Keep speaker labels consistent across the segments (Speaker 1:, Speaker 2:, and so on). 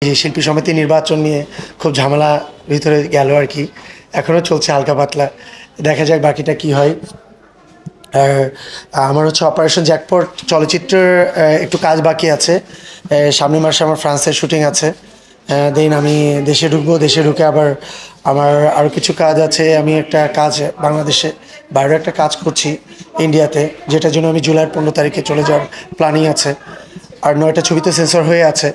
Speaker 1: যে শিল্পী সমিতি নির্বাচন নিয়ে খুব ঝামেলা ভিতরে গেল আর কি, এখনও চলছে হালকা পাতলা, দেখা যাক বাকিটা কি হয়। আমার হচ্ছে অপারেশন জ্যাকপট চলচ্চিত্রের একটু কাজ বাকি আছে, সামনের মাসে আমার ফ্রান্সের শুটিং আছে, দেন আমি দেশে ঢুকবো, দেশে ঢুকে আবার আমার আরও কিছু কাজ আছে। আমি একটা কাজ বাংলাদেশে বাইরে একটা কাজ করছি ইন্ডিয়াতে, যেটার জন্য আমি জুলাইয়ের 15 তারিখে চলে যাওয়ার প্ল্যানিং আছে। আর 9টা ছবিতে সেন্সর হয়ে আছে।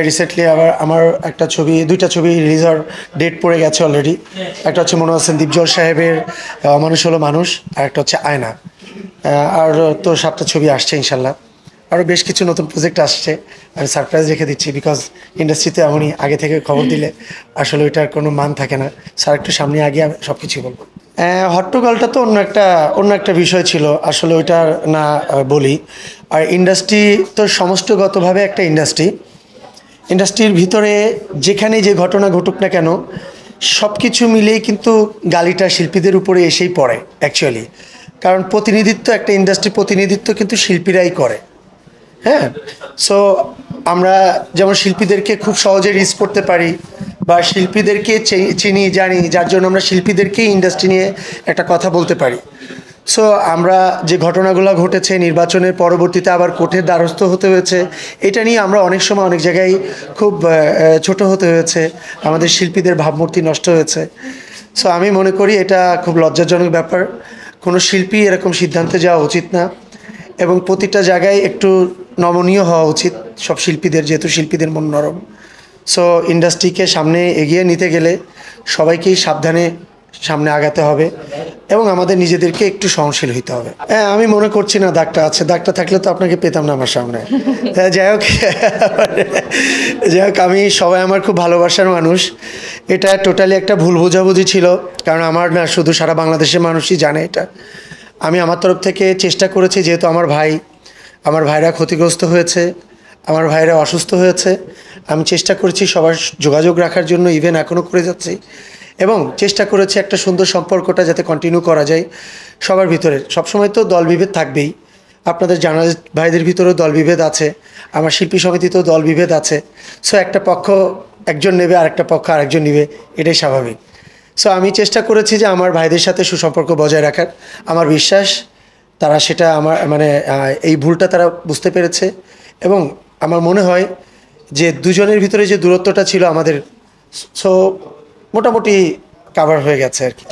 Speaker 1: রিসেন্টলি আবার আমার একটা ছবি, 2টা ছবি রিলিজ হওয়ার ডেট পড়ে গেছে অলরেডি। একটা হচ্ছে মনোয়ার হোসেন দীপজল সাহেবের মানুষ হলো মানুষ, আর একটা হচ্ছে আয়না। আর তো 7টা ছবি আসছে ইনশাল্লাহ। আরও বেশ কিছু নতুন প্রজেক্ট আসছে, আমি সারপ্রাইজ রেখে দিচ্ছি, বিকজ ইন্ডাস্ট্রিতে এমনই আগে থেকে খবর দিলে আসলে ওইটার কোনো মান থাকে না। স্যার একটু সামনে আগে আমি সব কিছুই বলবো। হট্টগোলটা তো অন্য একটা বিষয় ছিল, আসলে ওইটা না বলি। আর ইন্ডাস্ট্রি তো সমষ্টিগতভাবে একটা ইন্ডাস্ট্রির ভিতরে যেখানে যে ঘটনা ঘটুক না কেন, সব কিছু মিলেই কিন্তু গালিটা শিল্পীদের উপরে এসেই পড়ে অ্যাকচুয়ালি। কারণ প্রতিনিধিত্ব, একটা ইন্ডাস্ট্রির প্রতিনিধিত্ব কিন্তু শিল্পীরাই করে। হ্যাঁ, সো আমরা যেমন শিল্পীদেরকে খুব সহজে রিচ করতে পারি, বা শিল্পীদেরকে চিনি জানি, যার জন্য আমরা শিল্পীদেরকেই ইন্ডাস্ট্রি নিয়ে একটা কথা বলতে পারি। সো আমরা যে ঘটনাগুলো ঘটেছে, নির্বাচনের পরবর্তীতে আবার কোর্টের দ্বারস্থ হতে হয়েছে, এটা নিয়ে আমরা অনেক সময় অনেক জায়গায় খুব ছোট হতে হয়েছে, আমাদের শিল্পীদের ভাবমূর্তি নষ্ট হয়েছে। সো আমি মনে করি এটা খুব লজ্জাজনক ব্যাপার। কোনো শিল্পী এরকম সিদ্ধান্তে যাওয়া উচিত না, এবং প্রতিটা জায়গায় একটু নমনীয় হওয়া উচিত সব শিল্পীদের, যেহেতু শিল্পীদের মন নরম। সো ইন্ডাস্ট্রিকে সামনে এগিয়ে নিতে গেলে সবাইকেই সাবধানে সামনে আগাতে হবে, এবং আমাদের নিজেদেরকে একটু সহনশীল হইতে হবে। হ্যাঁ, আমি মনে করছি না দাগটা আছে, দাগটা থাকলে তো আপনাকে পেতাম না আমার সামনে। যাই হোক, আমি সবাই আমার খুব ভালোবাসার মানুষ। এটা টোটালি একটা ভুল বোঝাবুঝি ছিল, কারণ আমার না, শুধু সারা বাংলাদেশের মানুষই জানে এটা। আমি আমার তরফ থেকে চেষ্টা করেছি, যেহেতু আমার ভাইরা ক্ষতিগ্রস্ত হয়েছে, আমার ভাইরা অসুস্থ হয়েছে, আমি চেষ্টা করেছি সবার যোগাযোগ রাখার জন্য, ইভেন এখনও করে যাচ্ছি, এবং চেষ্টা করেছি একটা সুন্দর সম্পর্কটা যাতে কন্টিনিউ করা যায় সবার ভিতরে। সবসময় তো দলবিভেদ থাকবেই, আপনাদের জার্নালিস্ট ভাইদের ভিতরেও দলবিভেদ আছে, আমার শিল্পী সমিতিতেও দলবিভেদ আছে। সো একটা পক্ষ একজন নেবে, আরেকটা পক্ষ আরেকজন নেবে, এটাই স্বাভাবিক। সো আমি চেষ্টা করেছি যে আমার ভাইদের সাথে সুসম্পর্ক বজায় রাখার। আমার বিশ্বাস তারা সেটা এই ভুলটা তারা বুঝতে পেরেছে, এবং আমার মনে হয় যে দুজনের ভিতরে যে দূরত্বটা ছিল আমাদের, সো মোটামুটি কাভার হয়ে গেছে আর কি।